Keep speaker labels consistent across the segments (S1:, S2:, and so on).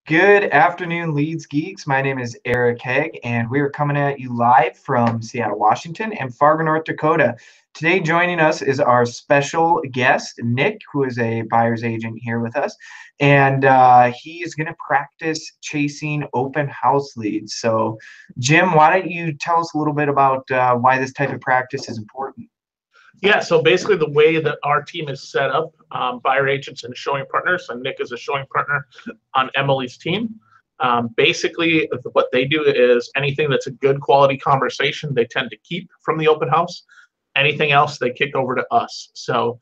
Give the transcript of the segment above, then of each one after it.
S1: Good afternoon, Leeds Geeks. My name is Eric Haig, and we are coming at you live from Seattle, Washington, and Fargo, North Dakota. Today, joining us is our special guest, Nick, who is a buyer's agent here with us, and he is going to practice chasing open house leads. So, Jim, why don't you tell us a little bit about why this type of practice is important?
S2: Yeah, so basically the way that our team is set up, buyer agents and showing partners, and Nick is a showing partner on Emily's team. Basically, what they do is anything that's a good quality conversation, they tend to keep from the open house. Anything else, they kick over to us. So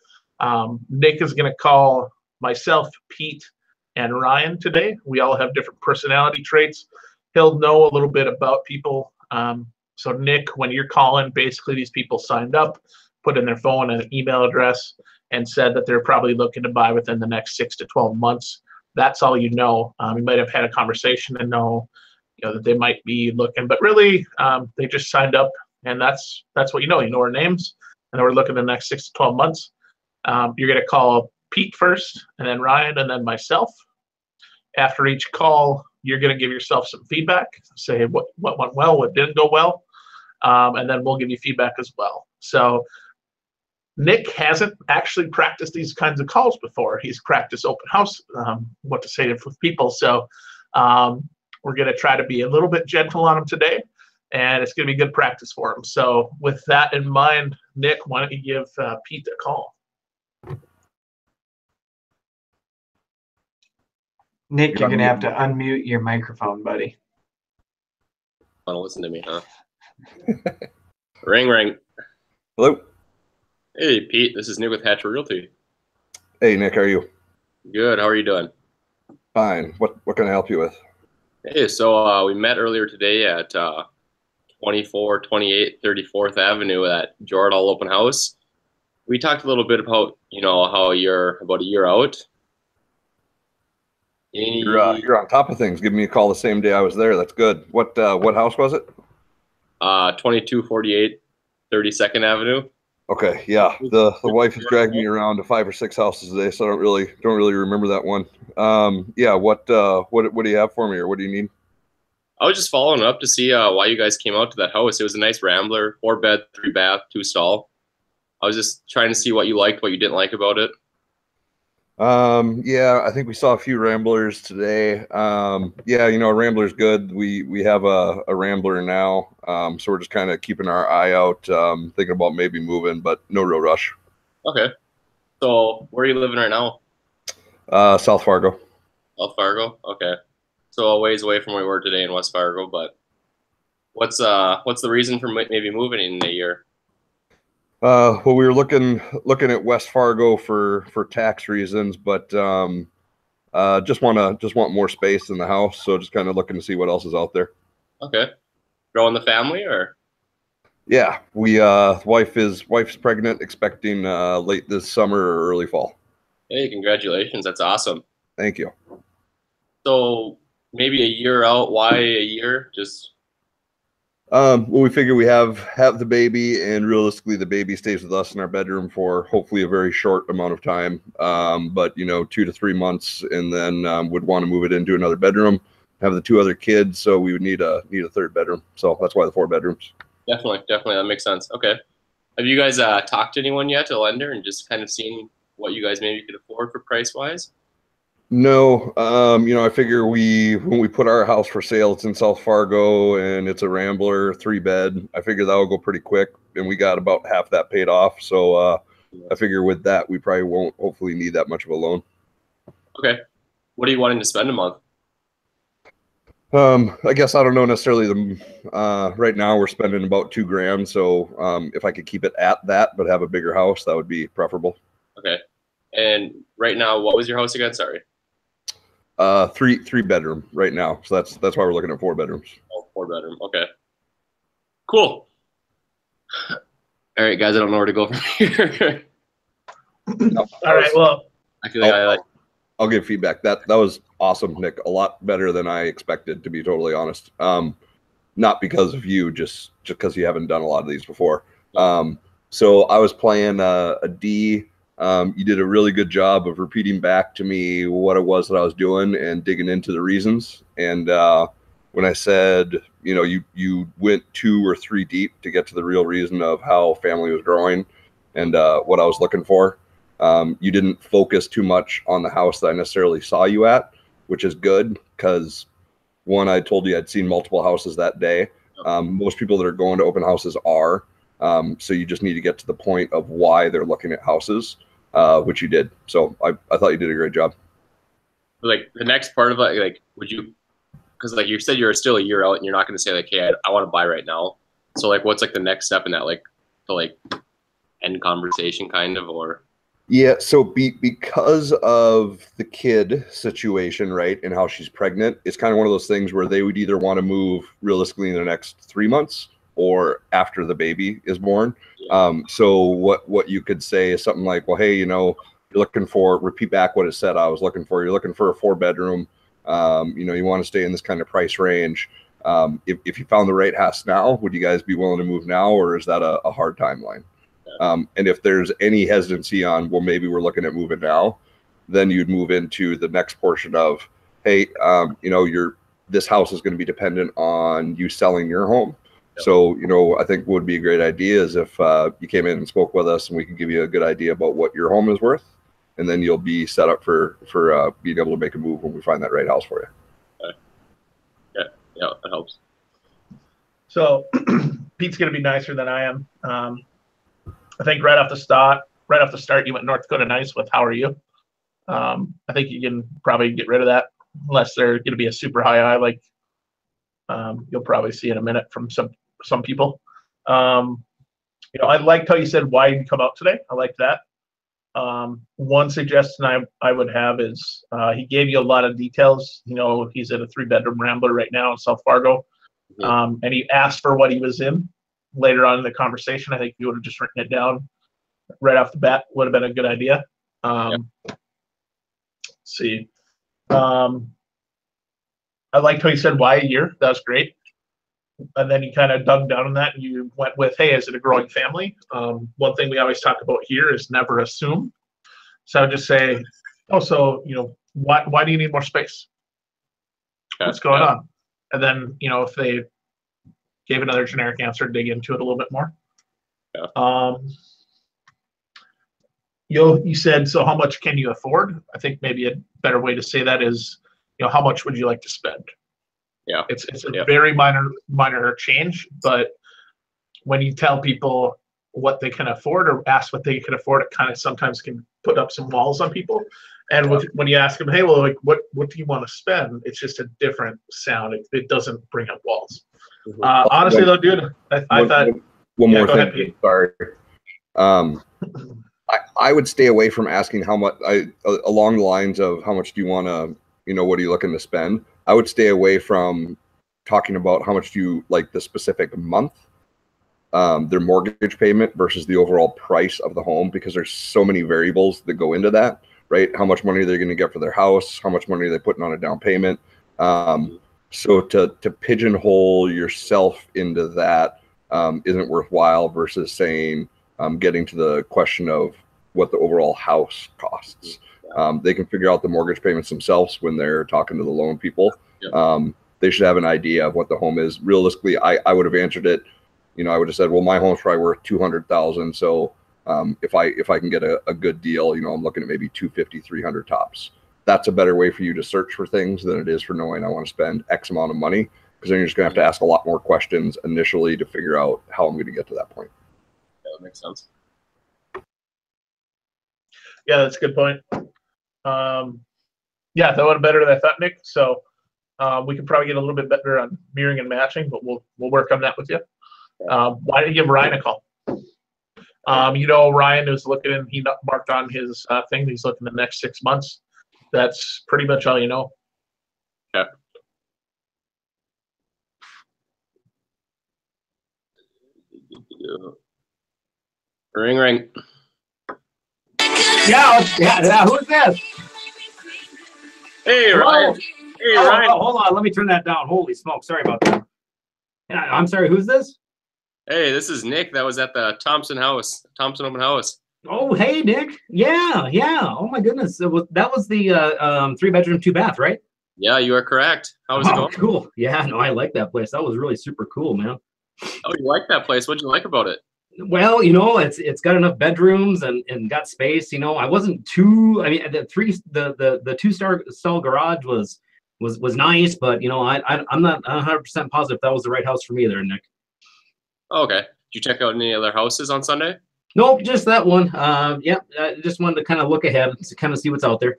S2: Nick is going to call myself, Pete, and Ryan today. We all have different personality traits. He'll know a little bit about people. So Nick, when you're calling, basically these people signed up, put in their phone and an email address, and said that they're probably looking to buy within the next 6 to 12 months. That's all you know. You might have had a conversation and know, that they might be looking, but really they just signed up, and that's what you know. You know our names, and we're looking the next 6 to 12 months. You're going to call Pete first, and then Ryan, and then myself. After each call, you're going to give yourself some feedback, say what went well, what didn't go well, and then we'll give you feedback as well. So Nick hasn't actually practiced these kinds of calls before. He's practiced open house, what to say to people. So we're going to try to be a little bit gentle on him today, and it's going to be good practice for him. So with that in mind, Nick, why don't you give Pete a call?
S1: Nick, you're going to have to unmute your microphone, buddy.
S3: Want to listen to me, huh? Ring, ring.
S4: Hello.
S3: Hey, Pete. This is Nick with Hatcher Realty.
S4: Hey, Nick. How are you?
S3: Good. How are you doing?
S4: Fine. What can I help you with?
S3: Hey, so we met earlier today at 2428 34th Avenue at Jordan Open House. We talked a little bit about, how you're about a year out.
S4: You're on top of things. Give me a call the same day I was there. That's good. What house was it?
S3: 2248 32nd Avenue.
S4: Okay, yeah. The wife has dragged me around to 5 or 6 houses today, so I don't really remember that one. Yeah. What do you have for me, or what do you need?
S3: I was just following up to see why you guys came out to that house. It was a nice Rambler, 4-bed, 3-bath, 2-stall. I was just trying to see what you liked, what you didn't like about it.
S4: Yeah, I think we saw a few Ramblers today. Yeah, a Rambler's good. We have a Rambler now, so we're just kind of keeping our eye out, thinking about maybe moving, but no real rush.
S3: Okay. So where are you living right now?
S4: South Fargo.
S3: South Fargo? Okay. So a ways away from where we were today in West Fargo, but what's the reason for maybe moving in a year?
S4: Well, we were looking at West Fargo for tax reasons, but just want more space in the house, so just kind of looking to see what else is out there.
S3: Okay. Growing the family, or?
S4: Yeah, we wife's pregnant, expecting late this summer or early fall.
S3: Hey, congratulations! That's awesome.
S4: Thank you.
S3: So maybe a year out. Why a year? Just.
S4: Well, we figure we have the baby, and realistically, the baby stays with us in our bedroom for hopefully a very short amount of time. But 2 to 3 months, and then would want to move it into another bedroom. Have the 2 other kids, so we would need a 3rd bedroom. So that's why the 4 bedrooms.
S3: Definitely, that makes sense. Okay, have you guys talked to anyone yet, a lender, and just kind of seen what you guys maybe could afford for price wise?
S4: No, I figure when we put our house for sale, it's in South Fargo and it's a Rambler 3-bed. I figure that will go pretty quick, and we got about half that paid off. So I figure with that, we probably won't hopefully need that much of a loan.
S3: Okay. What are you wanting to spend a month?
S4: I guess I don't know necessarily right now we're spending about $2,000. So if I could keep it at that, but have a bigger house, that would be preferable.
S3: Okay. And right now, what was your house again? Sorry.
S4: 3 bedroom right now. So that's why we're looking at 4 bedrooms.
S3: Oh, 4 bedroom. Okay. Cool. All right, guys, I don't know where to go from here.
S2: All right. Well,
S3: I feel like
S4: I'll give feedback. That was awesome, Nick. A lot better than I expected, to be totally honest. Not because of you, just because you haven't done a lot of these before. So I was playing a D You did a really good job of repeating back to me what it was that I was doing and digging into the reasons. And when I said, you know, you went 2 or 3 deep to get to the real reason of how family was growing and what I was looking for. You didn't focus too much on the house that I necessarily saw you at, which is good because one, I told you I'd seen multiple houses that day. Most people that are going to open houses are. So you just need to get to the point of why they're looking at houses, which you did. So I thought you did a great job.
S3: Like the next part of it, like, would you, because like you said, you're still a year out and you're not going to say like, hey, I want to buy right now. So like, what's like the next step in that, like to like end conversation kind of, or?
S4: Yeah, so because of the kid situation, right, and how she's pregnant, it's kind of one of those things where they would either want to move realistically in the next 3 months or after the baby is born. So what you could say is something like, well, hey, you know, you're looking for, repeat back what it said I was looking for. You're looking for a 4-bedroom. You know, you want to stay in this kind of price range. If you found the right house now, would you guys be willing to move now, or is that a hard timeline? And if there's any hesitancy on, well, maybe we're looking at moving now, then you'd move into the next portion of, hey, you know, this house is going to be dependent on you selling your home. Yep. So, you know, I think what would be a great idea is if you came in and spoke with us and we could give you a good idea about what your home is worth, and then you'll be set up for being able to make a move when we find that right house for you.
S3: Okay. Yeah, that helps.
S2: So Pete's going to be nicer than I am. I think right off the start, you went North Dakota nice with how are you? I think you can probably get rid of that unless they're going to be a super high eye, like you'll probably see in a minute from some people. You know, I liked how you said why you come out today. I like that. One suggestion I would have is he gave you a lot of details. You know, he's in a 3-bedroom Rambler right now in South Fargo, and he asked for what he was in. Later on in the conversation, I think you would have just written it down right off the bat. Would have been a good idea. Let's see. I liked how you said why a year. That was great. And then you kind of dug down on that and you went with, hey, is it a growing family? One thing we always talk about here is never assume. So I would just say, oh, so, you know, why do you need more space? What's going on? And then, you know, if they gave another generic answer, dig into it a little bit more. You said, so how much can you afford? I think maybe a better way to say that is, you know, how much would you like to spend?
S3: Yeah,
S2: it's a very minor change, but when you tell people what they can afford or ask what they can afford, it kind of sometimes can put up some walls on people. And when you ask them, hey, well, like what do you want to spend? It's just a different sound. It doesn't bring up walls. Honestly, though, dude, I thought
S4: one more thing. Sorry. I would stay away from asking how much. Along the lines of how much do you want to, you know, what are you looking to spend? I would stay away from talking about how much do you like the specific month, their mortgage payment versus the overall price of the home, because there's so many variables that go into that, right? How much money they're going to get for their house, how much money are they putting on a down payment. So to pigeonhole yourself into that isn't worthwhile versus saying, getting to the question of what the overall house costs. They can figure out the mortgage payments themselves when they're talking to the loan people. They should have an idea of what the home is. Realistically, I would have answered it. You know, I would have said, well, my home's probably worth $200,000. So if I can get a good deal, you know, I'm looking at maybe 250, 300 tops. That's a better way for you to search for things than it is for knowing I want to spend X amount of money, because then you're just going to have to ask a lot more questions initially to figure out how I'm going to get to that point.
S3: Yeah, that makes sense.
S2: Yeah, that's a good point. Yeah, that would have better than I thought, Nick. So we could probably get a little bit better on mirroring and matching, but we'll work on that with you. Why don't you give Ryan a call? You know, Ryan is looking, and he marked on his thing. He's looking the next 6 months. That's pretty much all you know.
S3: Yeah. Ring, ring.
S5: Yeah. Who's this?
S3: Hey,
S5: Hello?
S3: Ryan. Hey, Ryan.
S5: Oh, hold on. Let me turn that down. Holy smoke. Sorry about that. I'm sorry. Who's this?
S3: Hey, this is Nick. That was at the Thompson Open House.
S5: Oh, hey, Nick. Yeah, yeah. Oh my goodness. That was the 3 bedroom, 2 bath, right?
S3: Yeah, you are correct. How was it
S5: Oh,
S3: going?
S5: cool. Yeah, no, I like that place. That was really super cool, man.
S3: Oh, you like that place? What'd you like about it?
S5: Well, it's got enough bedrooms and got space. I wasn't too. I mean, the 2 star stall garage was nice, but I'm not 100% positive that was the right house for me there, Nick.
S3: Oh, okay. Did you check out any other houses on Sunday?
S5: Nope, just that one. Yeah, I just wanted to kind of look ahead to kind of see what's out there.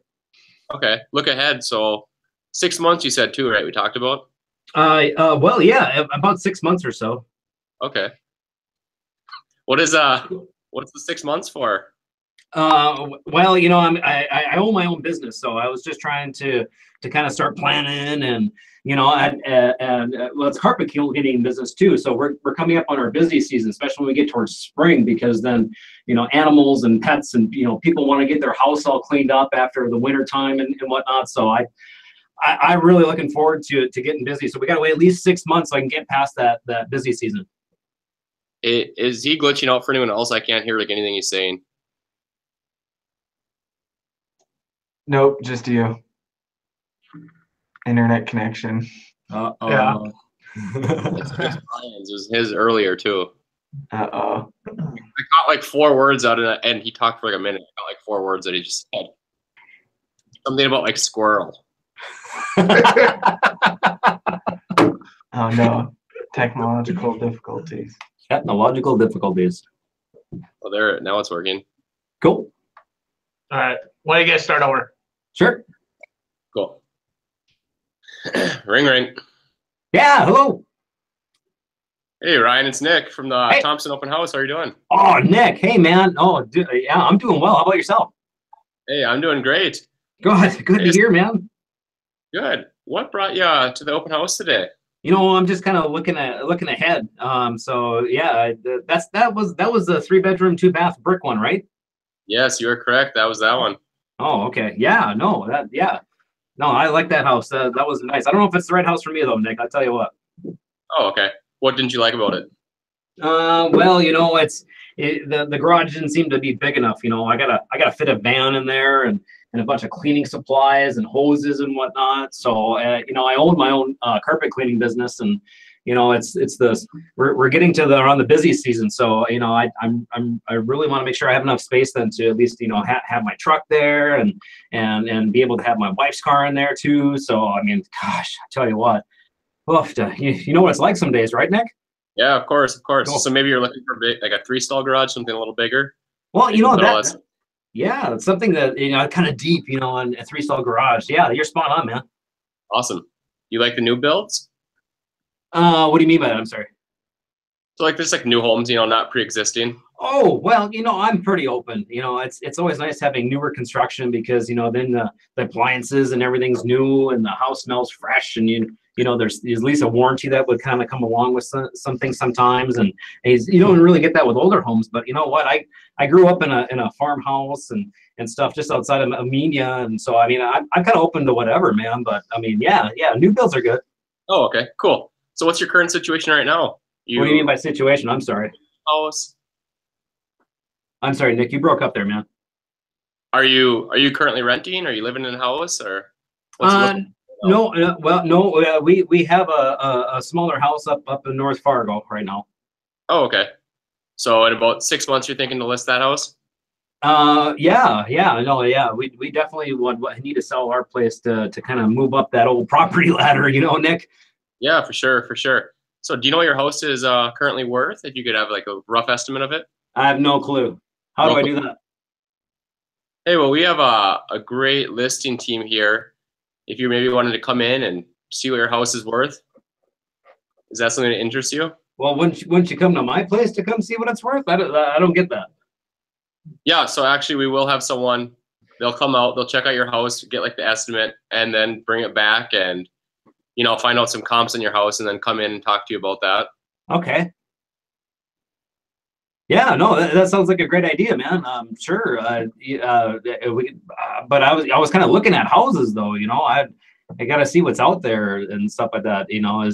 S3: Okay. Look ahead. So 6 months you said too, right? We talked about?
S5: Well, yeah, about 6 months or so.
S3: Okay. What's the 6 months for?
S5: Well, I own my own business, so I was just trying to kind of start planning, and well, it's carpet cleaning business too. So we're coming up on our busy season, especially when we get towards spring, because then animals and pets and people want to get their house all cleaned up after the winter time and whatnot. So I'm really looking forward to getting busy. So we got to wait at least 6 months so I can get past that busy season.
S3: Is he glitching out for anyone else? I can't hear like anything he's saying.
S1: Nope, just you. Internet connection.
S2: Yeah.
S3: It's Ryan's. It was his earlier too.
S1: Uh-oh.
S3: I got like 4 words out of it, and he talked for like a minute. I got like 4 words that he just said. Something about like squirrel.
S1: Oh no. Technological difficulties.
S5: Technological difficulties.
S3: Oh, there. Now it's working.
S5: Cool.
S2: All right. Why don't you guys start over?
S5: Sure.
S3: Cool. Ring, ring.
S5: Yeah. Hello.
S3: Hey, Ryan, it's Nick from the
S5: Hey.
S3: Thompson Open House. How are you doing?
S5: Oh, Nick. Hey, man. Oh, yeah, I'm doing well. How about yourself?
S3: Hey, I'm doing great.
S5: Good. Good to hear, man.
S3: Good. What brought you to the open house today?
S5: I'm just kind of looking ahead. So yeah, that was the 3 bedroom, 2 bath brick one, right?
S3: Yes, you are correct. That was that one.
S5: Oh, okay. Yeah. No. No, I like that house. That was nice. I don't know if it's the right house for me though, Nick. I'll tell you what.
S3: Oh, okay. What didn't you like about it?
S5: Well, the garage didn't seem to be big enough. I gotta fit a van in there and a bunch of cleaning supplies and hoses and whatnot. So, I own my own carpet cleaning business, and we're getting to around the busy season. So, I really want to make sure I have enough space then to at least have my truck there and be able to have my wife's car in there too. So, I mean, gosh, I tell you what, oof, you know what it's like some days, right, Nick?
S3: Yeah, of course, of course.
S5: Cool.
S3: So maybe you're looking for like a 3-stall garage, something a little bigger.
S5: Well,
S3: That's
S5: yeah, it's something that kind of deep, in a 3-stall garage. Yeah, you're spot on, man.
S3: awesome. You like the new builds?
S5: What do you mean by that? I'm sorry.
S3: So like there's like new homes, not pre-existing.
S5: Oh, well, I'm pretty open. It's always nice having newer construction because, then the appliances and everything's new and the house smells fresh, and there's at least a warranty that would kind of come along with some things sometimes. And you don't really get that with older homes, but you know what? I grew up in a farmhouse and stuff just outside of Armenia, and so I mean I'm kind of open to whatever, man. But I mean, yeah, new builds are good.
S3: Oh, okay, cool. So what's your current situation right now?
S5: What do you mean by situation? I'm sorry.
S3: House.
S5: I'm sorry, Nick. You broke up there, man.
S3: Are you currently renting? Are you living in a house or?
S5: No. Well, no. We have a smaller house up in North Fargo right now.
S3: Oh, okay. So in about 6 months, you're thinking to list that house?
S5: Yeah. No, yeah. We definitely would need to sell our place to kind of move up that old property ladder, Nick.
S3: Yeah, for sure, for sure. So do you know what your house is currently worth? If you could have like a rough estimate of it?
S5: I have no clue. How do I do that?
S3: Hey, well, we have a great listing team here. If you maybe wanted to come in and see what your house is worth, is that something that interests you?
S5: Well, wouldn't you come to my place to come see what it's worth? I don't get that.
S3: Yeah, so actually we will have someone, they'll come out, they'll check out your house, get like the estimate, and then bring it back and, find out some comps in your house and then come in and talk to you about that.
S5: Okay. Yeah, no, that sounds like a great idea, man. Sure. But I was kind of looking at houses though, I got to see what's out there and stuff like that, and I've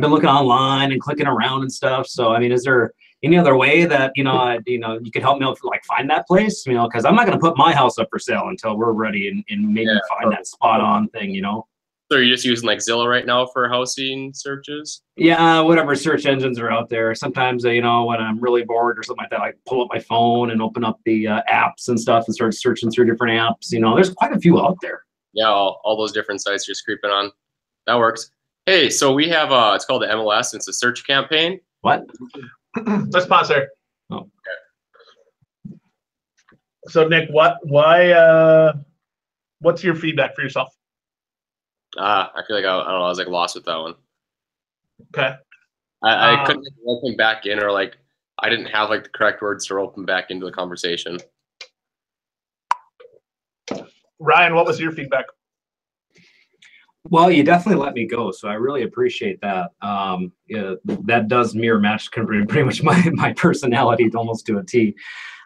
S5: been looking online and clicking around and stuff. So, I mean, is there any other way that, you could help me out, like find that place, because I'm not going to put my house up for sale until we're ready and maybe find that spot on thing.
S3: So you're just using like Zillow right now for housing searches?
S5: Yeah, whatever search engines are out there. Sometimes, when I'm really bored or something like that, I pull up my phone and open up the apps and stuff and start searching through different apps. There's quite a few out there.
S3: Yeah, all those different sites you're creeping on. That works. Hey, so we have it's called the MLS. It's a search campaign.
S5: What?
S2: Let's pause there.
S5: Oh.
S2: Okay. So Nick, what's your feedback for yourself?
S3: I feel like I don't know. I was like lost with that one.
S2: Okay.
S3: I couldn't open back in, or like I didn't have like the correct words to open back into the conversation.
S2: Ryan, what was your feedback?
S5: Well, you definitely let me go, so I really appreciate that. That does mirror match pretty much my personality almost to a T.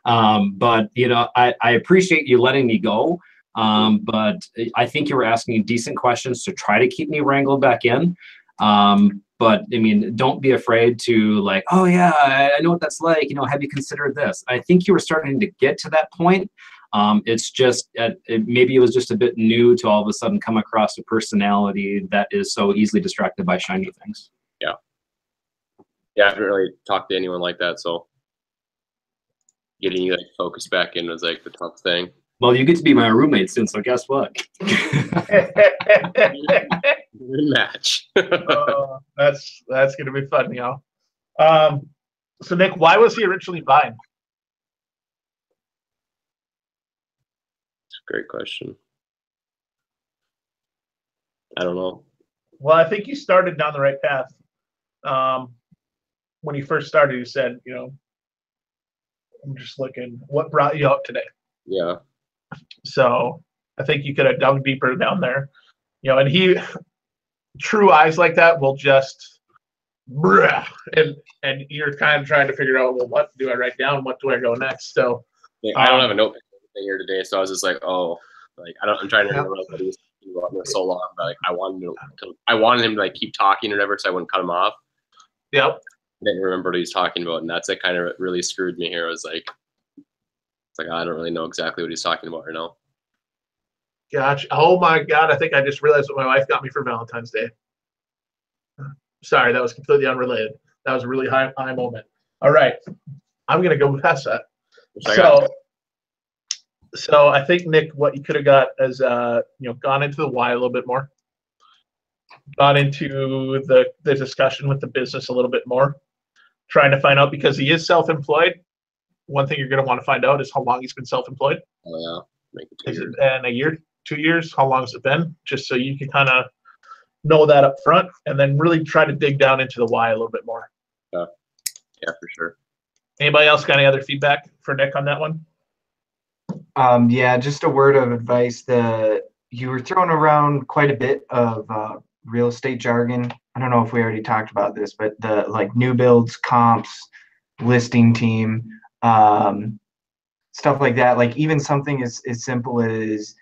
S5: But I appreciate you letting me go. But I think you were asking decent questions to try to keep me wrangled back in. But I mean, don't be afraid to like, oh yeah, I know what that's like. Have you considered this? I think you were starting to get to that point. It's just maybe it was just a bit new to all of a sudden come across a personality that is so easily distracted by shiny things.
S3: Yeah. Yeah, I haven't really talked to anyone like that, so getting you like focused back in was like the tough thing.
S5: Well, you get to be my roommate soon, so guess what?
S3: Match.
S2: That's gonna be fun, So Nick, why was he originally buying?
S3: Great question. I don't know.
S2: Well, I think you started down the right path. When you first started, you said, I'm just looking. What brought you out today?
S3: Yeah.
S2: So I think you could have dug deeper down there, and true eyes like that will just, and you're kind of trying to figure out, well, what do I write down? What do I go next? So
S3: I don't have a notepad here today, so I was just like, oh, like I'm trying to remember what he was talking about for so long, but like I wanted him to like keep talking or whatever, so I wouldn't cut him off.
S2: Yep.
S3: I didn't remember what he was talking about, and that's like kind of really screwed me here. I was like, I don't really know exactly what he's talking about right now.
S2: Gotcha. Oh my God, I think I just realized what my wife got me for Valentine's Day. Sorry, that was completely unrelated. That was a really high moment. All right, I'm gonna go past that. So I think Nick, what you could have got is gone into the why a little bit more, gone into the discussion with the business a little bit more, trying to find out, because he is self-employed. One thing you're going to want to find out is how long he's been self-employed.
S3: Oh yeah, make it 2 years.
S2: And a year, 2 years, how long has it been? Just so you can kind of know that up front, and then really try to dig down into the why a little bit more.
S3: Yeah, for sure.
S2: Anybody else got any other feedback for Nick on that one?
S1: Yeah, just a word of advice. You were throwing around quite a bit of real estate jargon. I don't know if we already talked about this, but the like new builds, comps, listing team, stuff like that. Like even something as simple as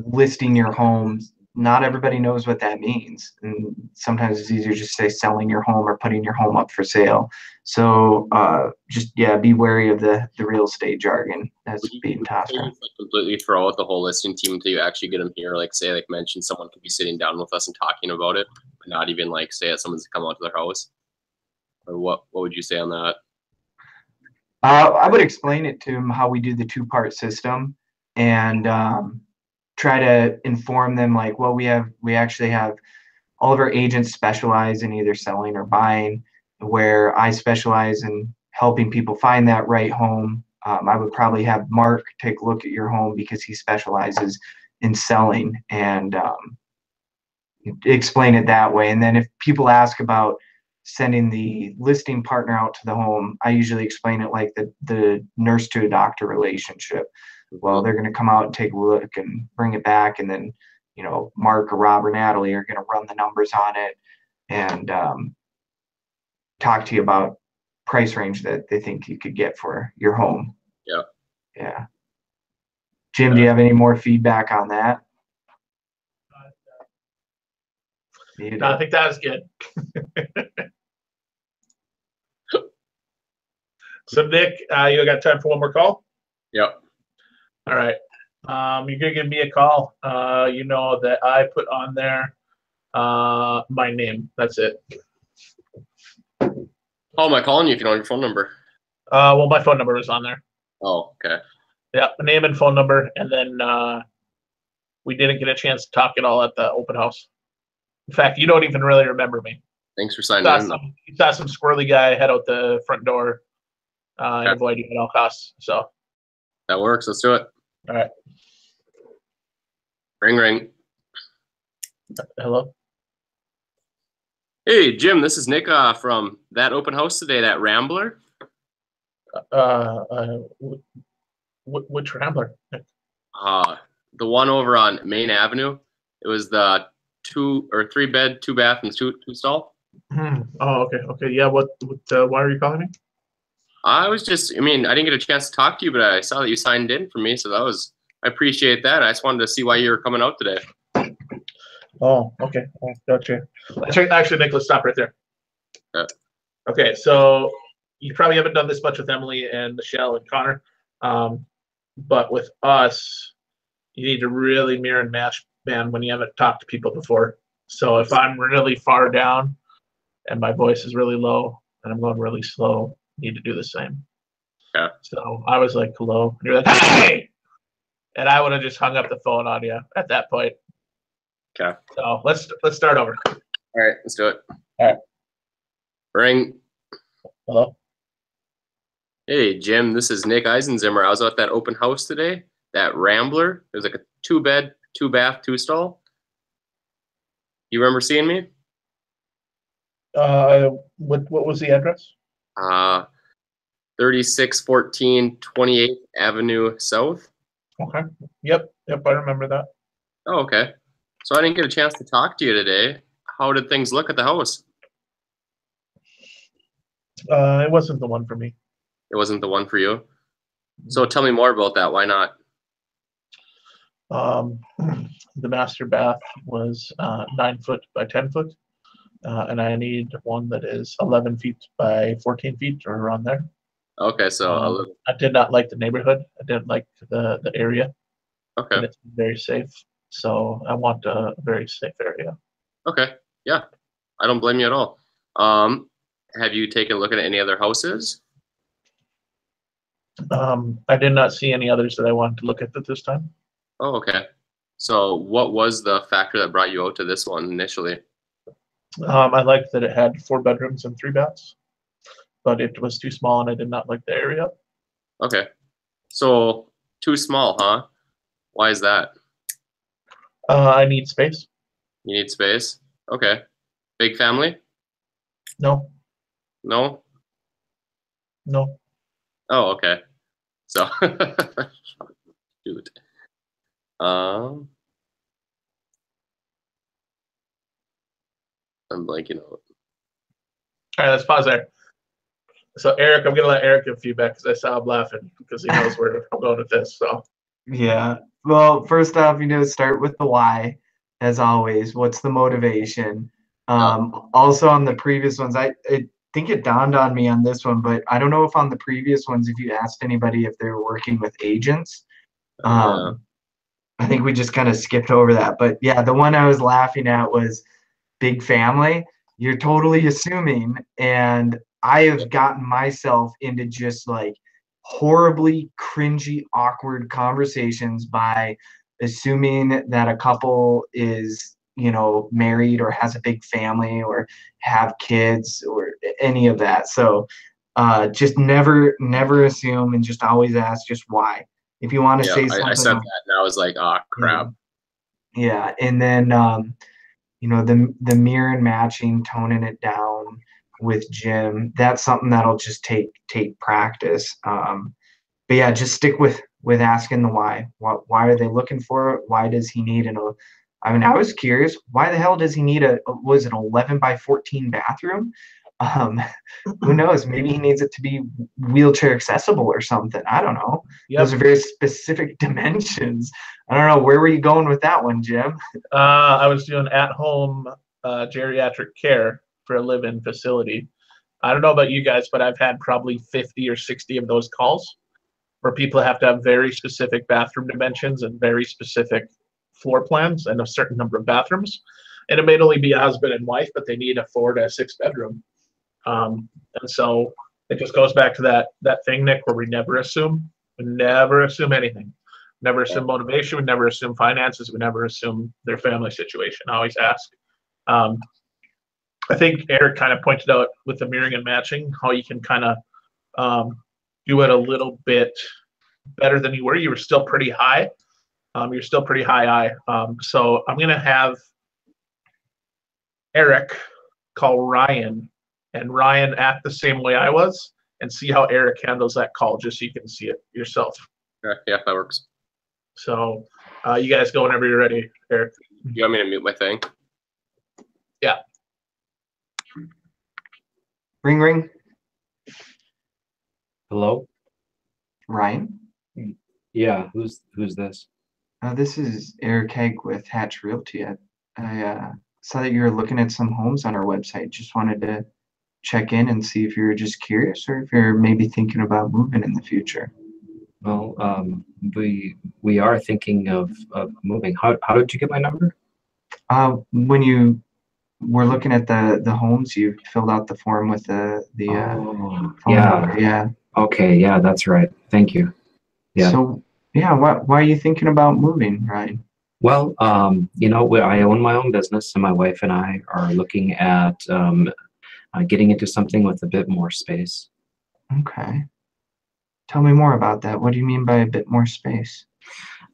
S1: listing your home. Not everybody knows what that means, and sometimes it's easier just to say selling your home or putting your home up for sale. So just be wary of the real estate jargon that's being tossed around.
S3: Completely throw out the whole listing team until you actually get them here. Like say, like mention someone could be sitting down with us and talking about it, but not even like say that someone's come out to their house. Or what would you say on that?
S1: I would explain it to them how we do the 2-part system, and try to inform them like, well, we actually have all of our agents specialize in either selling or buying, where I specialize in helping people find that right home. I would probably have Mark take a look at your home because he specializes in selling, and explain it that way. And then if people ask about sending the listing partner out to the home, I usually explain it like the nurse to a doctor relationship. Well, they're going to come out and take a look and bring it back, and then Mark or Rob or Natalie are going to run the numbers on it and talk to you about price range that they think you could get for your home. Yeah. Jim, do you have any more feedback on that?
S2: No, I think that was good. So Nick, you got time for one more call?
S3: Yep.
S2: All right. You're gonna give me a call. You know that I put on there my name. That's it.
S3: How am I calling you if you don't have your phone number?
S2: Well, my phone number is on there.
S3: Oh, okay.
S2: Yeah, my name and phone number, and then we didn't get a chance to talk at all at the open house. In fact, you don't even really remember me.
S3: Thanks for signing in.
S2: You saw some squirrely guy head out the front door and avoid you at all costs. So
S3: that works. Let's do it.
S2: All right.
S3: Ring, ring.
S2: Hello.
S3: Hey, Jim. This is Nick from that open house today, that Rambler.
S2: Which Rambler?
S3: The one over on Main Avenue. It was the 2 or 3 bed, 2 bath, and 2 stall.
S2: Oh, okay. Okay. Yeah. Why are you calling me?
S3: I didn't get a chance to talk to you, but I saw that you signed in for me, so I appreciate that. I just wanted to see why you were coming out today.
S2: Oh, okay. Oh, gotcha. Actually, Nick, let's stop right there.
S3: Yeah.
S2: Okay, so you probably haven't done this much with Emily and Michelle and Connor, but with us, you need to really mirror and match, man, when you haven't talked to people before. So if I'm really far down and my voice is really low and I'm going really slow, you need to do the same.
S3: Yeah.
S2: So I was like, hello. And you're like, hey! And I would have just hung up the phone on you at that point.
S3: Okay.
S2: So let's start over.
S3: All right, let's do it.
S2: All right.
S3: Ring.
S2: Hello.
S3: Hey, Jim. This is Nick Eisenzimmer. I was at that open house today. That Rambler. It was like a 2 bed, 2 bath, 2 stall. You remember seeing me?
S2: What was the address?
S3: 3614 28th Avenue South.
S2: Okay. Yep. I remember that.
S3: Oh, okay. So I didn't get a chance to talk to you today. How did things look at the house?
S2: It wasn't the one for me.
S3: It wasn't the one for you? So tell me more about that. Why not?
S2: The master bath was 9 foot by 10 foot, and I need one that is 11 feet by 14 feet or around there.
S3: Okay, so
S2: I did not like the neighborhood. I didn't like the area.
S3: Okay.
S2: And it's very safe. So I want a very safe area.
S3: Okay. Yeah. I don't blame you at all. Have you taken a look at any other houses?
S2: I did not see any others that I wanted to look at this time.
S3: Oh, okay. So what was the factor that brought you out to this one initially?
S2: I liked that it had 4 bedrooms and 3 baths, but it was too small and I did not like the area.
S3: Okay. So too small, huh? Why is that?
S2: I need space.
S3: You need space? Okay. Big family?
S2: No.
S3: No?
S2: No.
S3: Oh, okay. So, dude. I'm blanking out.
S2: All right, let's pause there. So Eric, I'm gonna let Eric give feedback because I saw him laughing because he knows where I'm going with this. So
S1: Yeah. Well, first off, start with the why, as always. What's the motivation? Also on the previous ones, I think it dawned on me on this one, but I don't know if on the previous ones, if you asked anybody if they were working with agents. I think we just kind of skipped over that. But yeah, the one I was laughing at was big family. You're totally assuming, and I have gotten myself into just like horribly cringy, awkward conversations by assuming that a couple is, married or has a big family or have kids or any of that. So just never assume, and just always ask just why. If you want to say something.
S3: I said that and I was like, oh, crap.
S1: Yeah. And then, the mirror and matching, toning it down with Jim, that's something that'll just take practice. But yeah, just stick with asking the why. Why are they looking for it? Why does he need I was curious, why the hell does he need was it 11 by 14 bathroom? Who knows? Maybe he needs it to be wheelchair accessible or something. I don't know. Yep. Those are very specific dimensions. I don't know. Where were you going with that one, Jim?
S2: I was doing at-home geriatric care for a live-in facility, I don't know about you guys, but I've had probably 50 or 60 of those calls where people have to have very specific bathroom dimensions and very specific floor plans and a certain number of bathrooms. And it may only be a husband and wife, but they need a 4 to 6 bedroom. And so it just goes back to that thing, Nick, where we never assume. We never assume anything. Never assume motivation. We never assume finances. We never assume their family situation. I always ask. I think Eric kind of pointed out with the mirroring and matching how you can kind of do it a little bit better than you were. You were still pretty high. You're still pretty high I. So I'm going to have Eric call Ryan, and Ryan act the same way I was, and see how Eric handles that call, just so you can see it yourself.
S3: Yeah, that works.
S2: So you guys go whenever you're ready, Eric.
S3: You want me to mute my thing?
S2: Yeah.
S1: Ring, ring.
S5: Hello?
S1: Ryan?
S5: Yeah, who's this?
S1: This is Eric Hegg with Hatch Realty. I saw that you were looking at some homes on our website. Just wanted to check in and see if you were just curious or if you're maybe thinking about moving in the future.
S5: Well, we are thinking of moving. How did you get my number?
S1: When you were looking at the homes, you filled out the form with the phone number. Yeah.
S5: Okay, yeah, that's right. Thank you. Yeah.
S1: So, yeah, why are you thinking about moving, Ryan?
S5: Well, I own my own business, and my wife and I are looking at getting into something with a bit more space.
S1: Okay. Tell me more about that. What do you mean by a bit more space?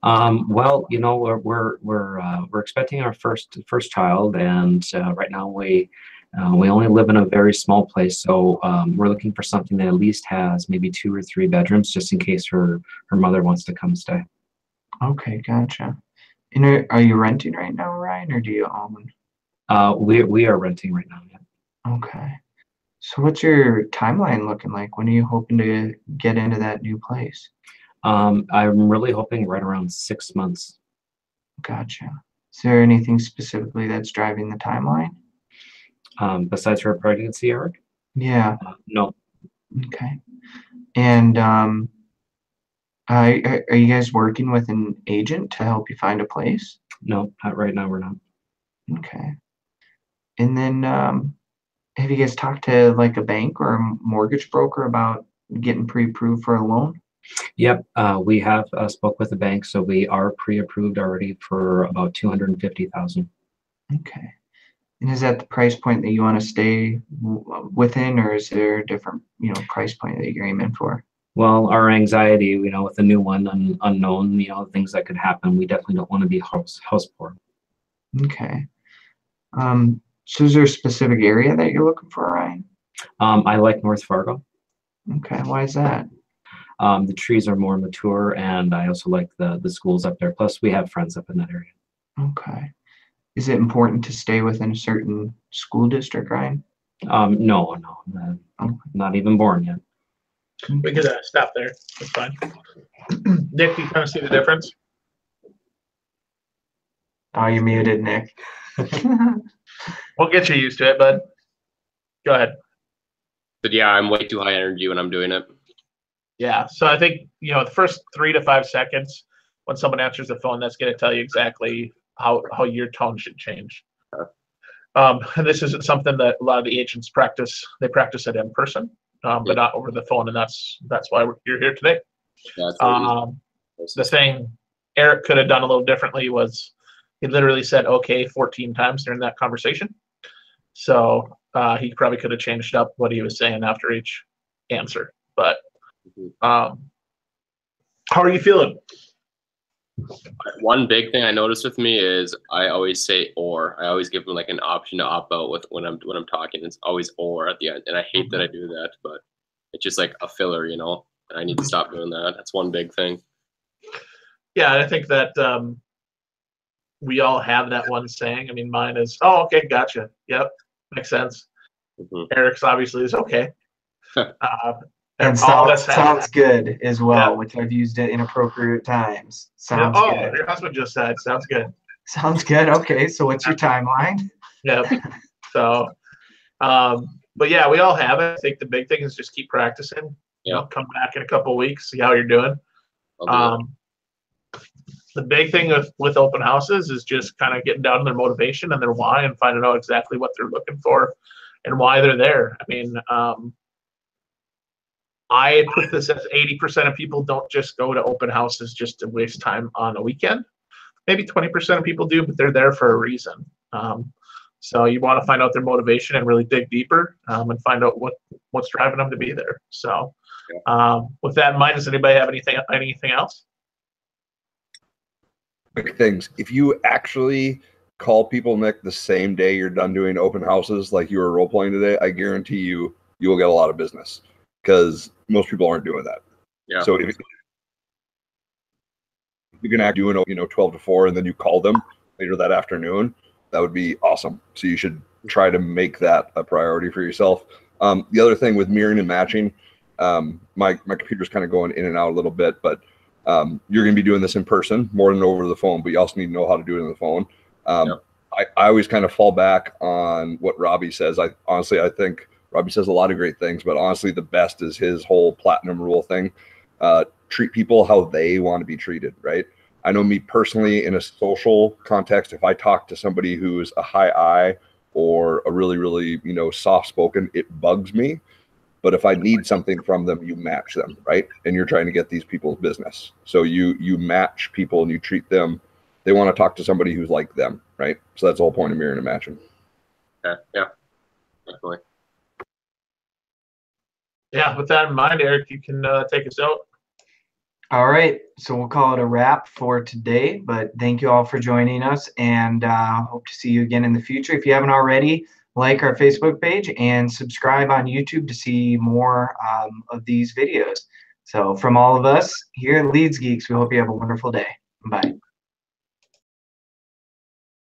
S5: Well, we're expecting our first child, and right now we only live in a very small place, so we're looking for something that at least has maybe 2 or 3 bedrooms, just in case her mother wants to come stay.
S1: Okay, gotcha. And are you renting right now, Ryan, or do you own?
S5: We are renting right now. Yeah.
S1: Okay. So what's your timeline looking like? When are you hoping to get into that new place?
S5: I'm really hoping right around 6 months.
S1: Gotcha. Is there anything specifically that's driving the timeline?
S5: Besides her pregnancy, Eric?
S1: Yeah.
S5: No.
S1: Okay. And are you guys working with an agent to help you find a place?
S5: No, not right now. We're not.
S1: Okay. And then have you guys talked to like a bank or a mortgage broker about getting pre-approved for a loan?
S5: Yep, we have spoke with the bank, so we are pre-approved already for about $250,000.
S1: Okay. And is that the price point that you want to stay within, or is there a different, price point that you're aiming for?
S5: Well, our anxiety, with the new one, unknown, things that could happen, we definitely don't want to be house poor.
S1: Okay. So is there a specific area that you're looking for, Ryan?
S5: I like North Fargo.
S1: Okay, why is that?
S5: The trees are more mature, and I also like the schools up there. Plus, we have friends up in that area.
S1: Okay. Is it important to stay within a certain school district, Ryan?
S5: No, not even born yet.
S2: We could stop there. That's fine. Nick, do you kind of see the difference?
S1: Oh, you're muted, Nick.
S2: We'll get you used to it, bud. Go ahead.
S3: But yeah, I'm way too high energy when I'm doing it.
S2: Yeah. So I think, the first 3 to 5 seconds when someone answers the phone, that's going to tell you exactly how your tone should change. And this isn't something that a lot of the agents practice. They practice it in person, but not over the phone. And that's why you're here today. The thing Eric could have done a little differently was he literally said, okay, 14 times during that conversation. So he probably could have changed up what he was saying after each answer. But how are you feeling?
S3: One big thing I noticed with me is I always say or. I always give them like an option to opt out with when I'm talking. It's always or at the end, and I hate that I do that, but it's just like a filler, and I need to stop doing that. That's one big thing.
S2: Yeah, I think that we all have that one saying. I mean, mine is, "Oh, okay, gotcha. Yep, makes sense." Eric's obviously is okay.
S1: And sounds good as well, which I've used at inappropriate times. Sounds good.
S2: Your husband just said, sounds good. Sounds
S1: good. Okay, so what's your timeline?
S2: Yep. So, but But yeah, we all have it. I think the big thing is just keep practicing. You know, come back in a couple of weeks, see how you're doing. The big thing with open houses is just kind of getting down to their motivation and their why and finding out exactly what they're looking for and why they're there. I mean, I put this as 80% of people don't just go to open houses just to waste time on a weekend. Maybe 20% of people do, but they're there for a reason. So you want to find out their motivation and really dig deeper and find out what's driving them to be there. So with that in mind, does anybody have anything else?
S4: Quick things. If you actually call people, Nick, the same day you're done doing open houses like you were role playing today, I guarantee you will get a lot of business because most people aren't doing that.
S3: Yeah.
S4: So if you can act doing 12 to 4 and then you call them later that afternoon, that would be awesome. So you should try to make that a priority for yourself. The other thing with mirroring and matching, my computer's kind of going in and out a little bit, but you're going to be doing this in person more than over the phone, but you also need to know how to do it on the phone. I always kind of fall back on what Robbie says. I think Robbie says a lot of great things, but honestly, the best is his whole platinum rule thing. Treat people how they want to be treated, right? I know me personally in a social context, if I talk to somebody who's a high I or a really, really, soft spoken, it bugs me. But if I need something from them, you match them, right? And you're trying to get these people's business. So you match people and you treat them. They want to talk to somebody who's like them, right? So that's the whole point of mirroring and matching.
S3: Yeah, definitely.
S2: Yeah, with that in mind, Eric, you can take us out.
S1: All right, so we'll call it a wrap for today, but thank you all for joining us, and hope to see you again in the future. If you haven't already, like our Facebook page and subscribe on YouTube to see more of these videos. So from all of us here at Leeds Geeks, we hope you have a wonderful day. Bye.